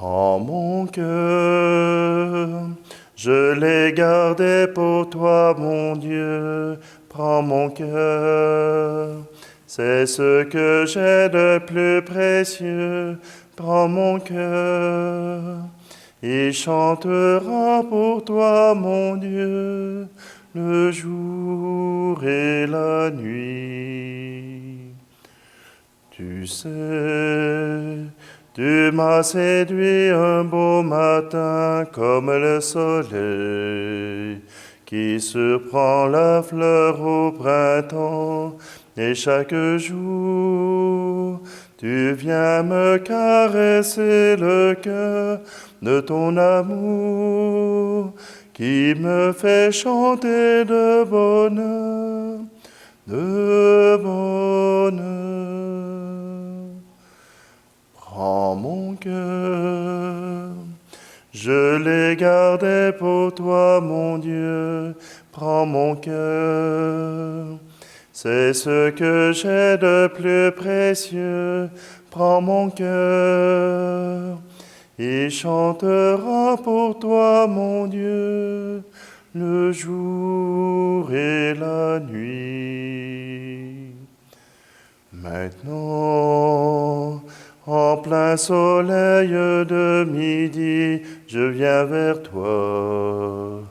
Prends mon cœur, je l'ai gardé pour toi, mon Dieu. Prends mon cœur, c'est ce que j'ai de plus précieux. Prends mon cœur, il chantera pour toi, mon Dieu, le jour et la nuit. Tu sais, tu m'as séduit un beau matin comme le soleil qui surprend la fleur au printemps, et chaque jour tu viens me caresser le cœur de ton amour qui me fait chanter de bonheur, de bonheur. Prends mon cœur, je l'ai gardé pour toi, mon Dieu. Prends mon cœur, c'est ce que j'ai de plus précieux. Prends mon cœur, il chantera pour toi, mon Dieu, le jour et la nuit. Maintenant, en plein soleil de midi, je viens vers toi.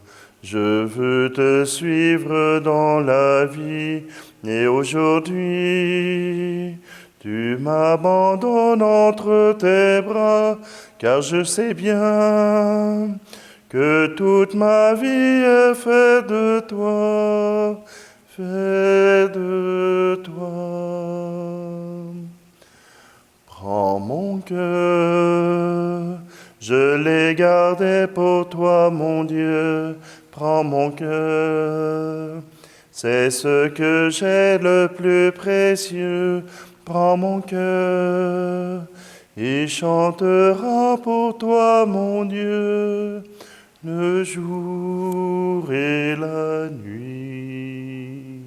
Je veux te suivre dans la vie, et aujourd'hui, tu m'abandonnes entre tes bras, car je sais bien que toute ma vie est faite de toi, faite de toi. Prends mon cœur, je l'ai gardé pour toi, mon Dieu. Prends mon cœur, c'est ce que j'ai le plus précieux. Prends mon cœur, il chantera pour toi, mon Dieu, le jour et la nuit.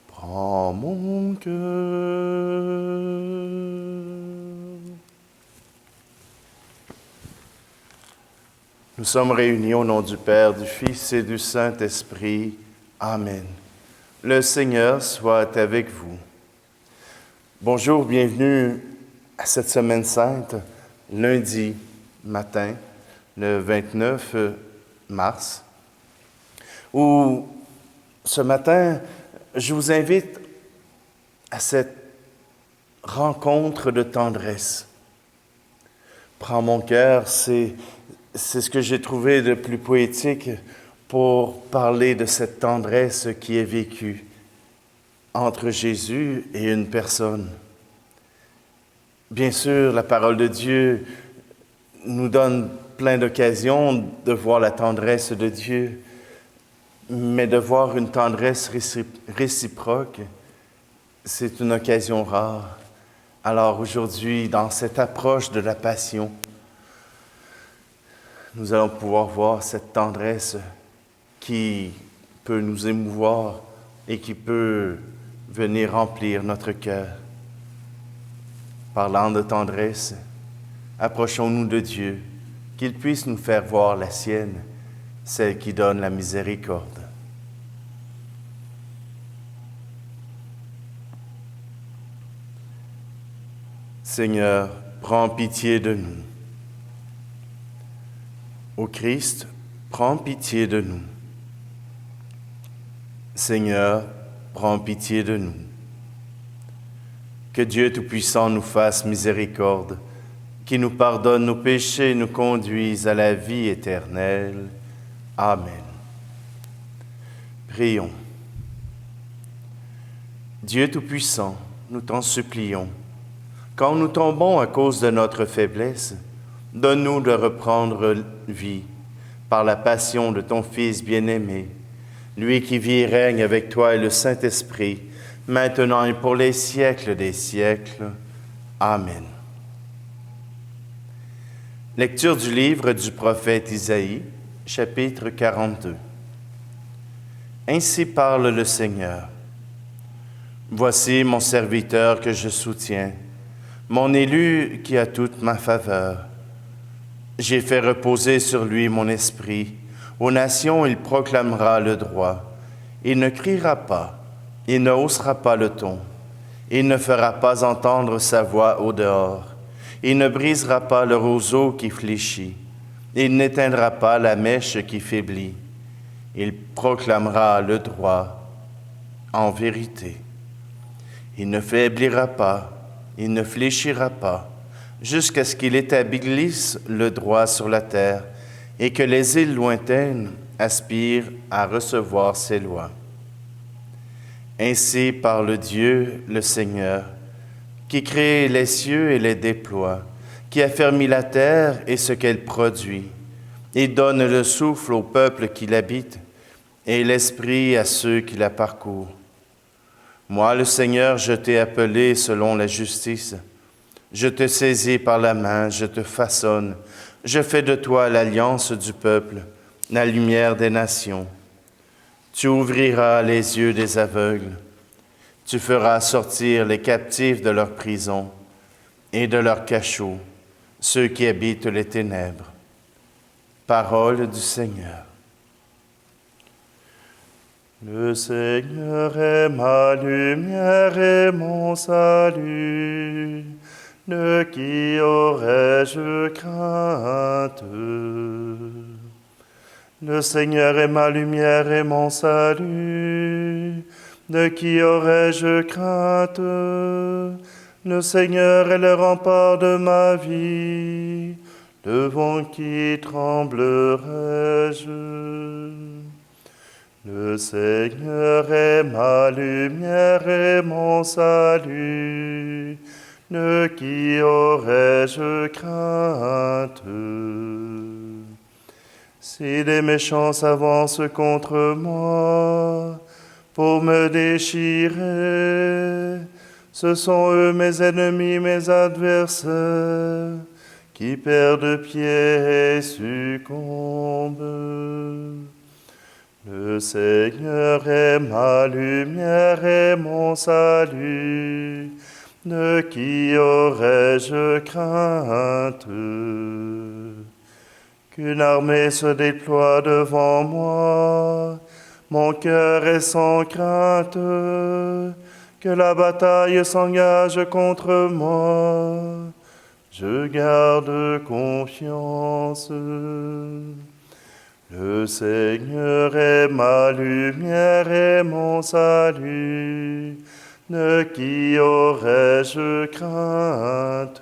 Prends mon cœur. Nous sommes réunis au nom du Père, du Fils et du Saint-Esprit. Amen. Le Seigneur soit avec vous. Bonjour, bienvenue à cette Semaine Sainte, lundi matin, le 29 mars, où ce matin, je vous invite à cette rencontre de tendresse. Prends mon cœur, c'est ce que j'ai trouvé de plus poétique pour parler de cette tendresse qui est vécue entre Jésus et une personne. Bien sûr, la parole de Dieu nous donne plein d'occasions de voir la tendresse de Dieu, mais de voir une tendresse réciproque, c'est une occasion rare. Alors aujourd'hui, dans cette approche de la Passion, nous allons pouvoir voir cette tendresse qui peut nous émouvoir et qui peut venir remplir notre cœur. Parlant de tendresse, approchons-nous de Dieu, qu'il puisse nous faire voir la sienne, celle qui donne la miséricorde. Seigneur, prends pitié de nous. Ô Christ, prends pitié de nous. Seigneur, prends pitié de nous. Que Dieu Tout-Puissant nous fasse miséricorde, qui nous pardonne nos péchés et nous conduise à la vie éternelle. Amen. Prions. Dieu Tout-Puissant, nous t'en supplions, quand nous tombons à cause de notre faiblesse, donne-nous de reprendre vie par la passion de ton Fils bien-aimé, lui qui vit et règne avec toi et le Saint-Esprit, maintenant et pour les siècles des siècles. Amen. Lecture du livre du prophète Isaïe, chapitre 42. Ainsi parle le Seigneur. Voici mon serviteur que je soutiens, mon élu qui a toute ma faveur. J'ai fait reposer sur lui mon esprit. Aux nations, il proclamera le droit. Il ne criera pas, il ne haussera pas le ton. Il ne fera pas entendre sa voix au dehors. Il ne brisera pas le roseau qui fléchit. Il n'éteindra pas la mèche qui faiblit. Il proclamera le droit en vérité. Il ne faiblira pas, il ne fléchira pas, jusqu'à ce qu'il établisse le droit sur la terre et que les îles lointaines aspirent à recevoir ses lois. Ainsi parle Dieu, le Seigneur, qui crée les cieux et les déploie, qui affermit la terre et ce qu'elle produit, et donne le souffle au peuple qui l'habite et l'esprit à ceux qui la parcourent. Moi, le Seigneur, je t'ai appelé selon la justice. Je te saisis par la main, je te façonne. Je fais de toi l'alliance du peuple, la lumière des nations. Tu ouvriras les yeux des aveugles. Tu feras sortir les captifs de leur prison et de leurs cachots, ceux qui habitent les ténèbres. Parole du Seigneur. Le Seigneur est ma lumière et mon salut. De qui aurais-je crainte? Le Seigneur est ma lumière et mon salut. De qui aurais-je crainte? Le Seigneur est le rempart de ma vie. Devant qui tremblerais-je? Le Seigneur est ma lumière et mon salut. De qui aurais-je crainte? Si des méchants s'avancent contre moi pour me déchirer, ce sont eux mes ennemis, mes adversaires, qui perdent pied et succombent. Le Seigneur est ma lumière et mon salut. De qui aurais-je crainte? Qu'une armée se déploie devant moi, mon cœur est sans crainte. Que la bataille s'engage contre moi, je garde confiance. Le Seigneur est ma lumière et mon salut. De qui aurais-je crainte?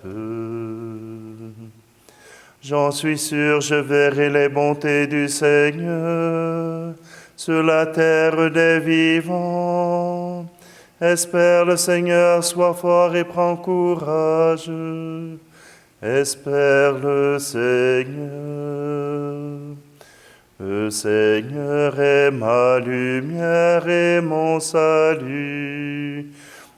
J'en suis sûr, je verrai les bontés du Seigneur sur la terre des vivants. Espère le Seigneur, sois fort et prends courage. Espère le Seigneur. Le Seigneur est ma lumière et mon salut.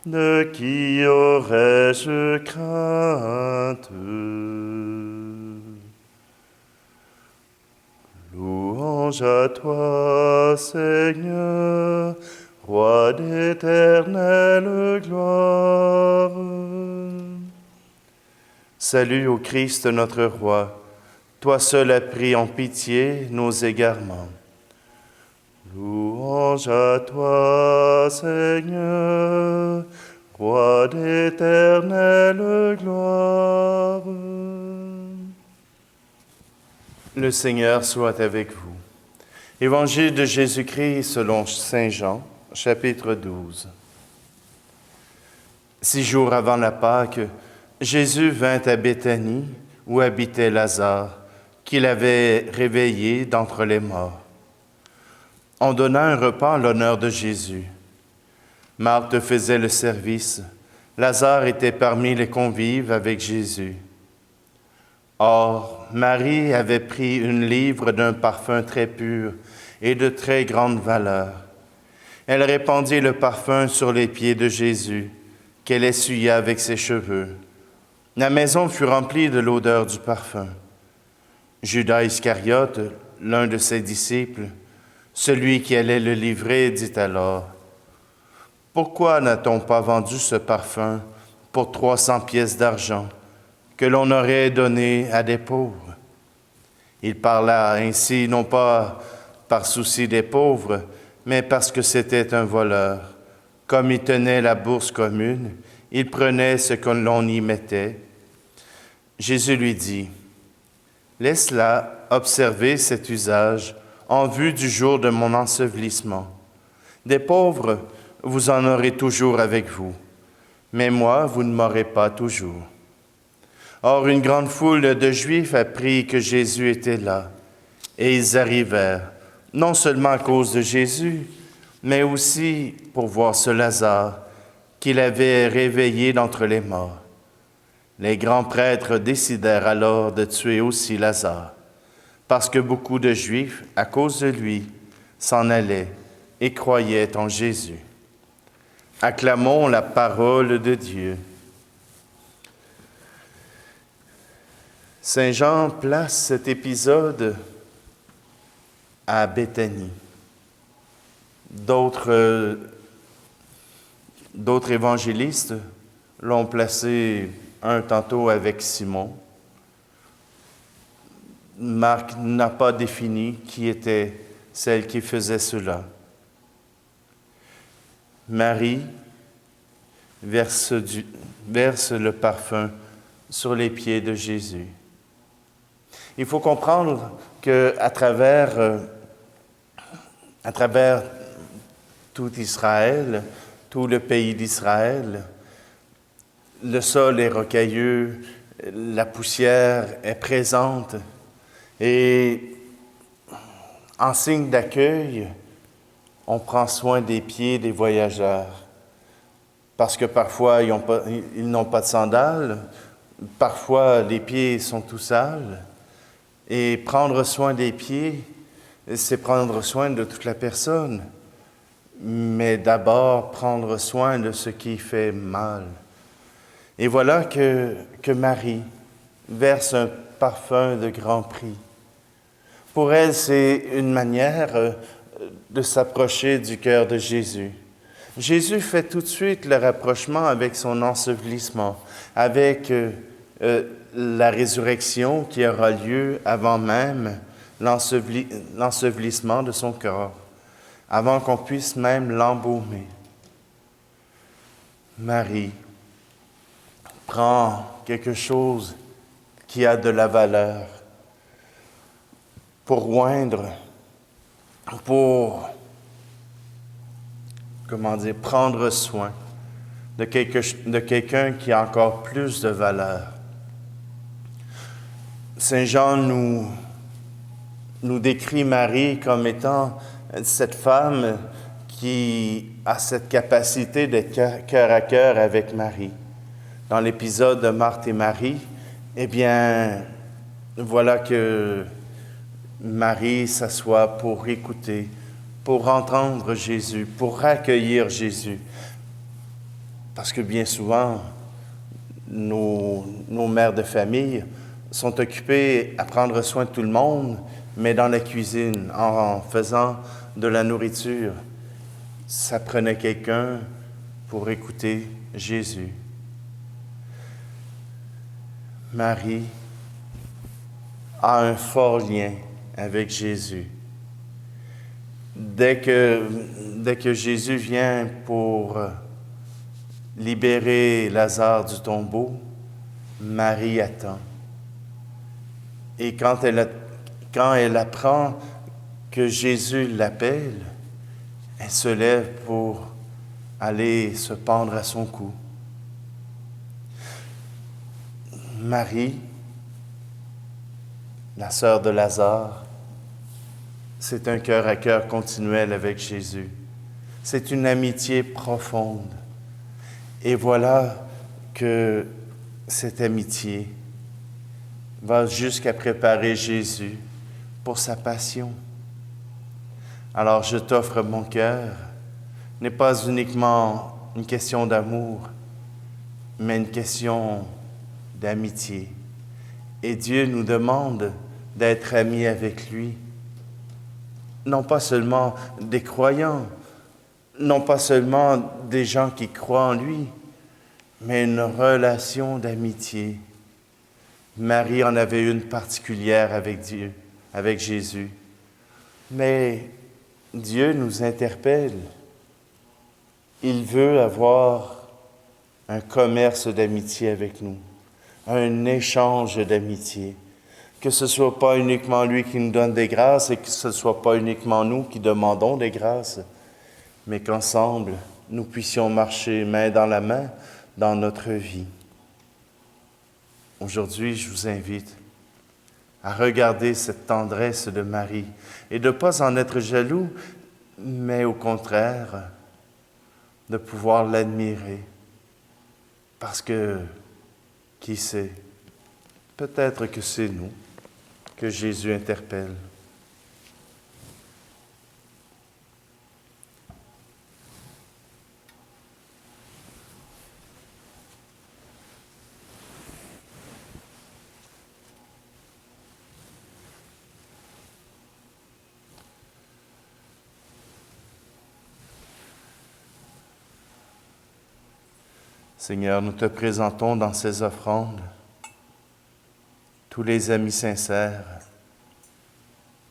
De qui aurais-je crainte? Louange à toi, Seigneur, Roi d'éternelle gloire. Salut au Christ notre Roi. Toi seul as pris en pitié nos égarements. Louange à toi, Seigneur, Roi d'éternelle gloire. Le Seigneur soit avec vous. Évangile de Jésus-Christ selon saint Jean, chapitre 12. 6 jours avant la Pâque, Jésus vint à Béthanie, où habitait Lazare, qu'il avait réveillé d'entre les morts. On donna un repas en l'honneur de Jésus. Marthe faisait le service. Lazare était parmi les convives avec Jésus. Or, Marie avait pris une livre d'un parfum très pur et de très grande valeur. Elle répandit le parfum sur les pieds de Jésus, qu'elle essuya avec ses cheveux. La maison fut remplie de l'odeur du parfum. Judas Iscariote, l'un de ses disciples, celui qui allait le livrer, dit alors: « Pourquoi n'a-t-on pas vendu ce parfum pour 300 pièces d'argent que l'on aurait donné à des pauvres? Il parla ainsi non pas par souci des pauvres, mais parce que c'était un voleur. Comme il tenait la bourse commune, il prenait ce que l'on y mettait. Jésus lui dit, « Laisse-la observer cet usage en vue du jour de mon ensevelissement. Des pauvres, vous en aurez toujours avec vous, mais moi, vous ne m'aurez pas toujours. » Or, une grande foule de Juifs apprit que Jésus était là, et ils arrivèrent, non seulement à cause de Jésus, mais aussi pour voir ce Lazare qu'il avait réveillé d'entre les morts. Les grands prêtres décidèrent alors de tuer aussi Lazare, parce que beaucoup de Juifs, à cause de lui, s'en allaient et croyaient en Jésus. Acclamons la parole de Dieu. Saint Jean place cet épisode à Béthanie. D'autres évangélistes l'ont placé un tantôt avec Simon. Marc n'a pas défini qui était celle qui faisait cela. Marie verse le parfum sur les pieds de Jésus. Il faut comprendre qu'à travers tout Israël, tout le pays d'Israël, le sol est rocailleux, la poussière est présente et en signe d'accueil, on prend soin des pieds des voyageurs parce que parfois ils n'ont pas de sandales, parfois les pieds sont tout sales et prendre soin des pieds, c'est prendre soin de toute la personne, mais d'abord prendre soin de ce qui fait mal. Et voilà que Marie verse un parfum de grand prix. Pour elle, c'est une manière de s'approcher du cœur de Jésus. Jésus fait tout de suite le rapprochement avec son ensevelissement, avec la résurrection qui aura lieu avant même l'ensevelissement de son corps, avant qu'on puisse même l'embaumer. Marie prend quelque chose qui a de la valeur pour oindre, pour, prendre soin de quelqu'un qui a encore plus de valeur. Saint Jean nous décrit Marie comme étant cette femme qui a cette capacité d'être cœur à cœur avec Marie. Dans l'épisode de Marthe et Marie, eh bien, voilà que Marie s'assoit pour écouter, pour entendre Jésus, pour accueillir Jésus. Parce que bien souvent, nos mères de famille sont occupées à prendre soin de tout le monde, mais dans la cuisine, en faisant de la nourriture. Ça prenait quelqu'un pour écouter Jésus. Marie a un fort lien avec Jésus. Dès que Jésus vient pour libérer Lazare du tombeau, Marie attend. Et quand elle apprend que Jésus l'appelle, elle se lève pour aller se pendre à son cou. Marie, la sœur de Lazare, c'est un cœur à cœur continuel avec Jésus. C'est une amitié profonde. Et voilà que cette amitié va jusqu'à préparer Jésus pour sa passion. Alors je t'offre mon cœur, n'est pas uniquement une question d'amour, mais une question d'amitié. Et Dieu nous demande d'être amis avec lui. Non pas seulement des croyants, non pas seulement des gens qui croient en lui, mais une relation d'amitié. Marie en avait une particulière avec Dieu, avec Jésus. Mais Dieu nous interpelle. Il veut avoir un commerce d'amitié avec nous, un échange d'amitié. Que ce ne soit pas uniquement lui qui nous donne des grâces et que ce ne soit pas uniquement nous qui demandons des grâces, mais qu'ensemble, nous puissions marcher main dans la main dans notre vie. Aujourd'hui, je vous invite à regarder cette tendresse de Marie et de ne pas en être jaloux, mais au contraire, de pouvoir l'admirer. Parce que, qui sait, peut-être que c'est nous que Jésus interpelle. Seigneur, nous te présentons dans ces offrandes tous les amis sincères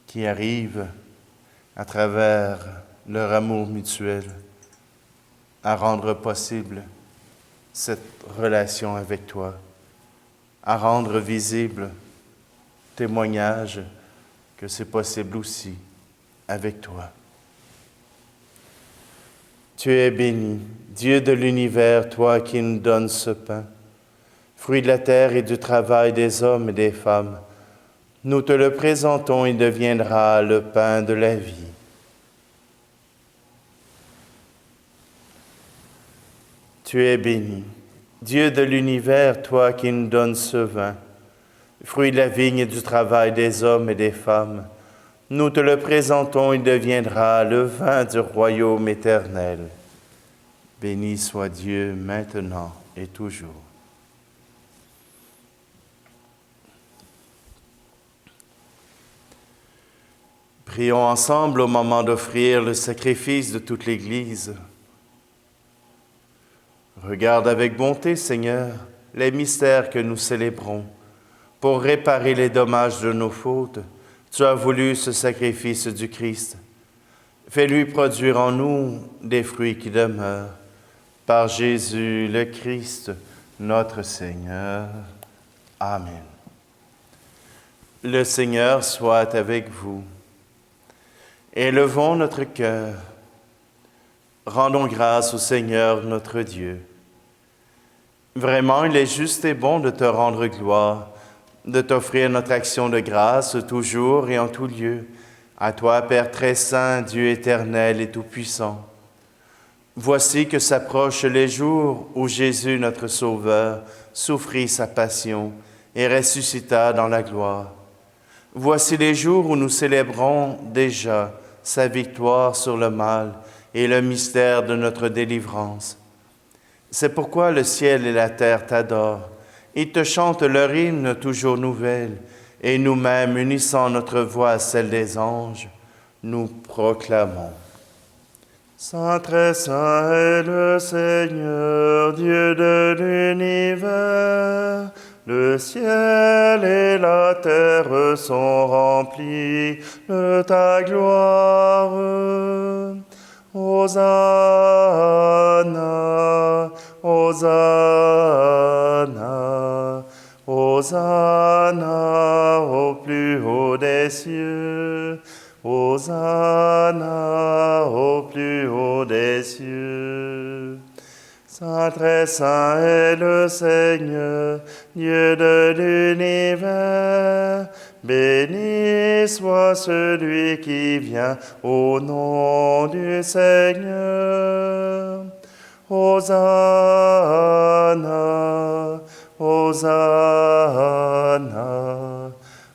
qui arrivent à travers leur amour mutuel à rendre possible cette relation avec toi, à rendre visible témoignage que c'est possible aussi avec toi. Tu es béni, Dieu de l'univers, toi qui nous donnes ce pain, fruit de la terre et du travail des hommes et des femmes. Nous te le présentons, il deviendra le pain de la vie. Tu es béni, Dieu de l'univers, toi qui nous donnes ce vin, fruit de la vigne et du travail des hommes et des femmes. Nous te le présentons, il deviendra le vin du royaume éternel. Béni soit Dieu maintenant et toujours. Prions ensemble au moment d'offrir le sacrifice de toute l'Église. Regarde avec bonté, Seigneur, les mystères que nous célébrons. Pour réparer les dommages de nos fautes, tu as voulu ce sacrifice du Christ. Fais-lui produire en nous des fruits qui demeurent. Par Jésus le Christ, notre Seigneur. Amen. Le Seigneur soit avec vous. Élevons notre cœur. Rendons grâce au Seigneur notre Dieu. Vraiment, il est juste et bon de te rendre gloire, de t'offrir notre action de grâce toujours et en tout lieu. À toi, Père très saint, Dieu éternel et tout-puissant. Voici que s'approchent les jours où Jésus, notre Sauveur, souffrit sa passion et ressuscita dans la gloire. Voici les jours où nous célébrons déjà sa victoire sur le mal et le mystère de notre délivrance. C'est pourquoi le ciel et la terre t'adorent. Ils te chantent leur hymne toujours nouvelle, et nous-mêmes, unissant notre voix à celle des anges, nous proclamons. Saint, très saint est le Seigneur, Dieu de l'univers. Le ciel et la terre sont remplis de ta gloire. Hosanna, Hosanna, Hosanna au plus haut des cieux. Hosanna au plus haut des cieux. Saint, très saint est le Seigneur, Dieu de l'univers. Béni soit celui qui vient au nom du Seigneur. Hosanna, Hosanna,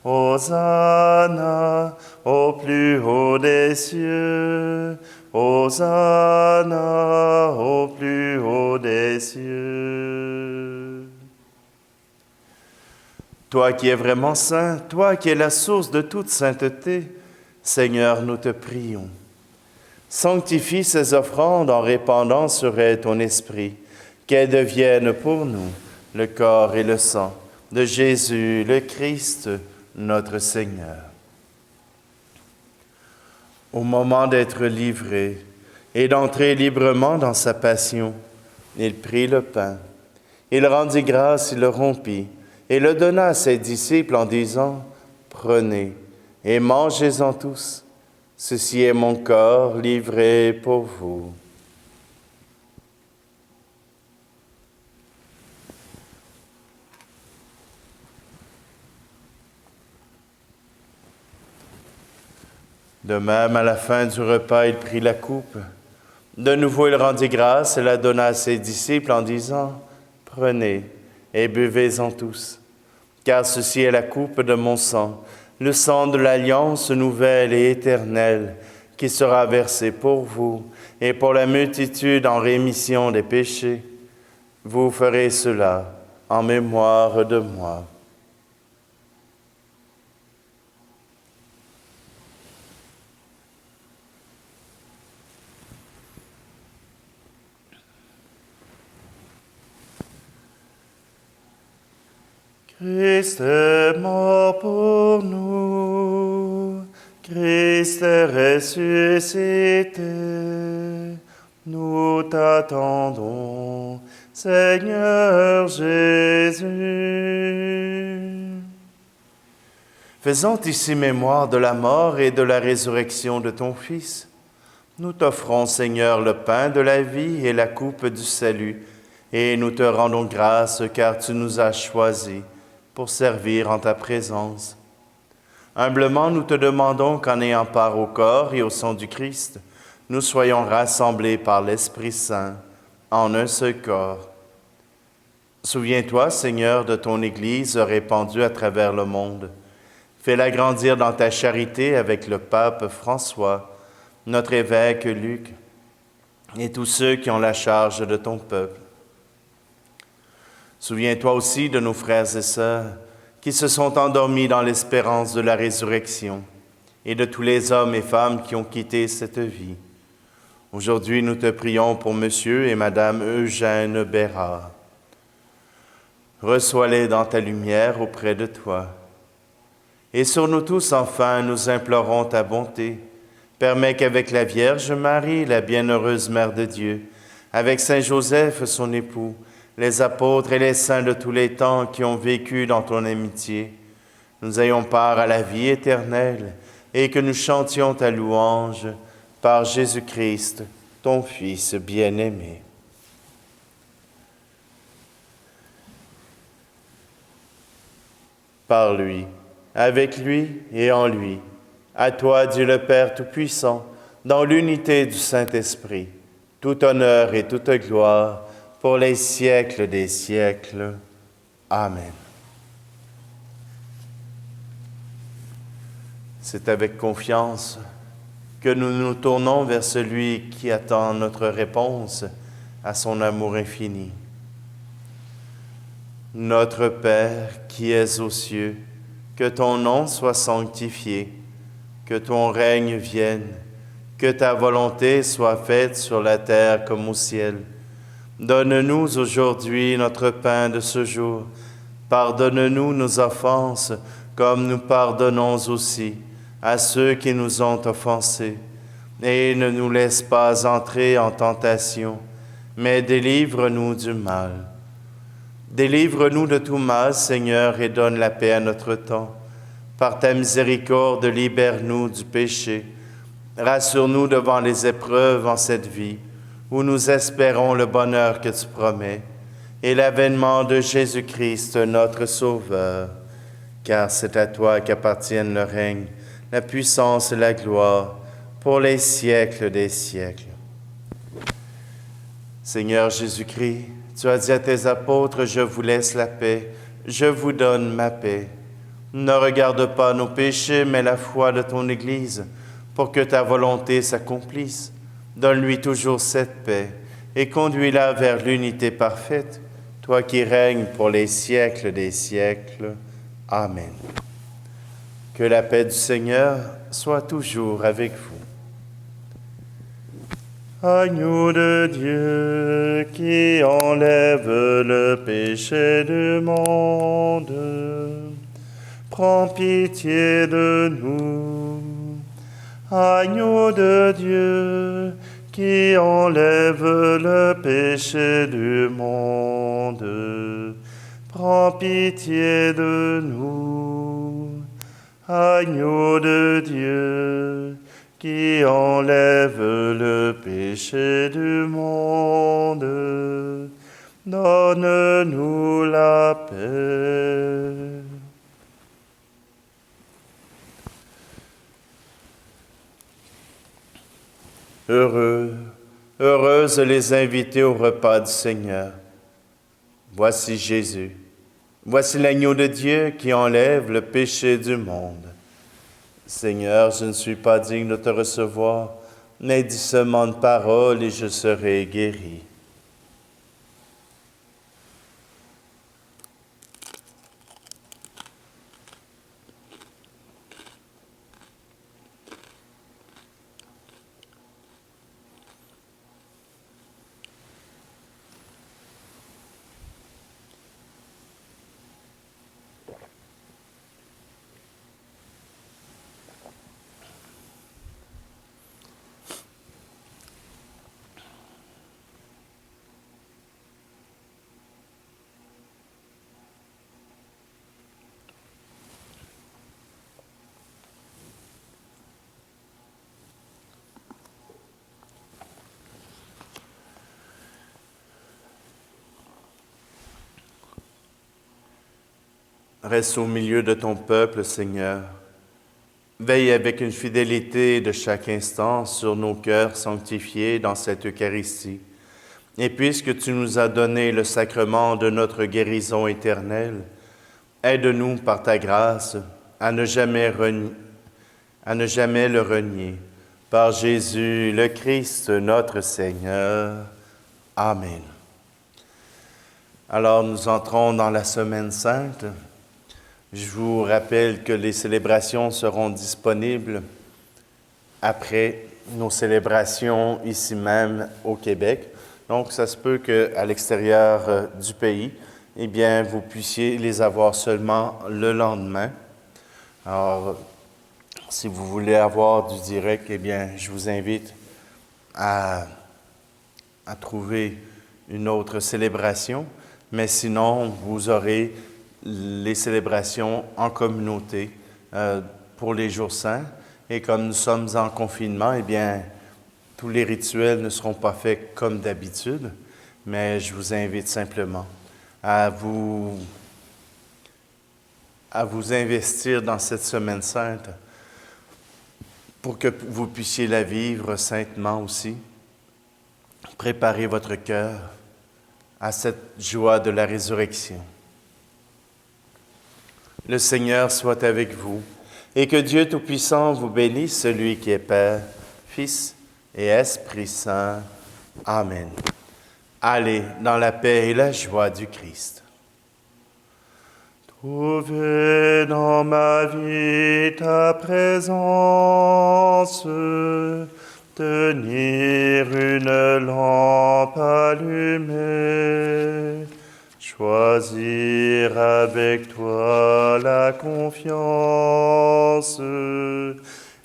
Hosanna au plus haut des cieux. Hosanna au plus haut des cieux. Toi qui es vraiment saint, toi qui es la source de toute sainteté, Seigneur, nous te prions. Sanctifie ces offrandes en répandant sur elles ton esprit, qu'elles deviennent pour nous le corps et le sang de Jésus, le Christ, notre Seigneur. Au moment d'être livré et d'entrer librement dans sa passion, il prit le pain. Il rendit grâce, il le rompit et le donna à ses disciples en disant, « Prenez et mangez-en tous. Ceci est mon corps livré pour vous. » De même, à la fin du repas, il prit la coupe. De nouveau, il rendit grâce et la donna à ses disciples en disant, « Prenez et buvez-en tous, car ceci est la coupe de mon sang, le sang de l'alliance nouvelle et éternelle, qui sera versé pour vous et pour la multitude en rémission des péchés. Vous ferez cela en mémoire de moi. » Christ est mort pour nous, Christ est ressuscité, nous t'attendons, Seigneur Jésus. Faisant ici mémoire de la mort et de la résurrection de ton Fils, nous t'offrons, Seigneur, le pain de la vie et la coupe du salut, et nous te rendons grâce car tu nous as choisis pour servir en ta présence. Humblement, nous te demandons qu'en ayant part au corps et au sang du Christ, nous soyons rassemblés par l'Esprit Saint en un seul corps. Souviens-toi, Seigneur, de ton Église répandue à travers le monde. Fais-la grandir dans ta charité avec le pape François, notre évêque Luc, et tous ceux qui ont la charge de ton peuple. Souviens-toi aussi de nos frères et sœurs qui se sont endormis dans l'espérance de la résurrection et de tous les hommes et femmes qui ont quitté cette vie. Aujourd'hui, nous te prions pour Monsieur et Madame Eugène Bérard. Reçois-les dans ta lumière auprès de toi. Et sur nous tous, enfin, nous implorons ta bonté. Permets qu'avec la Vierge Marie, la bienheureuse Mère de Dieu, avec Saint Joseph, son époux, les apôtres et les saints de tous les temps qui ont vécu dans ton amitié, nous ayons part à la vie éternelle et que nous chantions ta louange par Jésus-Christ, ton Fils bien-aimé. Par lui, avec lui et en lui, à toi, Dieu le Père Tout-Puissant, dans l'unité du Saint-Esprit, tout honneur et toute gloire, pour les siècles des siècles. Amen. C'est avec confiance que nous nous tournons vers celui qui attend notre réponse à son amour infini. Notre Père qui es aux cieux, que ton nom soit sanctifié, que ton règne vienne, que ta volonté soit faite sur la terre comme au ciel. Donne-nous aujourd'hui notre pain de ce jour. Pardonne-nous nos offenses, comme nous pardonnons aussi à ceux qui nous ont offensés. Et ne nous laisse pas entrer en tentation, mais délivre-nous du mal. Délivre-nous de tout mal, Seigneur, et donne la paix à notre temps. Par ta miséricorde, libère-nous du péché. Rassure-nous devant les épreuves en cette vie, où nous espérons le bonheur que tu promets, et l'avènement de Jésus-Christ, notre Sauveur. Car c'est à toi qu'appartiennent le règne, la puissance et la gloire, pour les siècles des siècles. Seigneur Jésus-Christ, tu as dit à tes apôtres, « Je vous laisse la paix, je vous donne ma paix. » Ne regarde pas nos péchés, mais la foi de ton Église, pour que ta volonté s'accomplisse. Donne-lui toujours cette paix et conduis-la vers l'unité parfaite, toi qui règnes pour les siècles des siècles. Amen. Que la paix du Seigneur soit toujours avec vous. Agneau de Dieu qui enlève le péché du monde, prends pitié de nous. Agneau de Dieu, qui enlève le péché du monde, prends pitié de nous. Agneau de Dieu, qui enlève le péché du monde, donne-nous la paix. Heureuses les invités au repas du Seigneur. Voici Jésus. Voici l'agneau de Dieu qui enlève le péché du monde. Seigneur, je ne suis pas digne de te recevoir, mais dis seulement une parole et je serai guéri. Reste au milieu de ton peuple, Seigneur. Veille avec une fidélité de chaque instant sur nos cœurs sanctifiés dans cette Eucharistie. Et puisque tu nous as donné le sacrement de notre guérison éternelle, aide-nous par ta grâce à ne jamais le renier. Par Jésus le Christ, notre Seigneur. Amen. Alors nous entrons dans la Semaine Sainte. Je vous rappelle que les célébrations seront disponibles après nos célébrations ici même au Québec. Donc, ça se peut qu'à l'extérieur du pays, eh bien, vous puissiez les avoir seulement le lendemain. Alors, si vous voulez avoir du direct, eh bien, je vous invite à trouver une autre célébration. Mais sinon, vous aurez les célébrations en communauté pour les jours saints. Et comme nous sommes en confinement, eh bien, tous les rituels ne seront pas faits comme d'habitude, mais je vous invite simplement à vous investir dans cette Semaine Sainte pour que vous puissiez la vivre saintement aussi. Préparez votre cœur à cette joie de la résurrection. Le Seigneur soit avec vous, et que Dieu Tout-Puissant vous bénisse, celui qui est Père, Fils et Esprit Saint. Amen. Allez dans la paix et la joie du Christ. Trouvez dans ma vie ta présence, tenir une lampe allumée, choisir avec toi la confiance,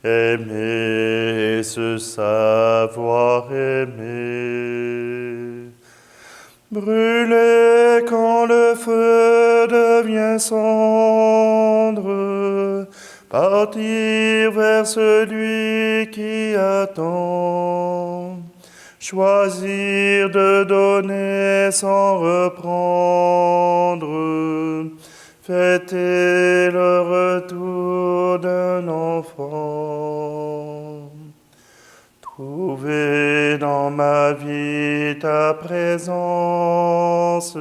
aimer se savoir aimer. Brûler quand le feu devient cendre, partir vers celui qui attend, choisir de donner sans reprendre, fêter le retour d'un enfant. Trouver dans ma vie ta présence,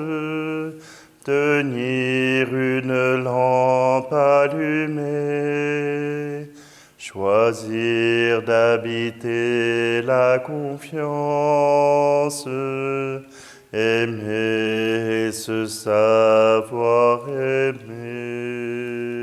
tenir une lampe allumée, choisir d'habiter la confiance, aimer se savoir aimer.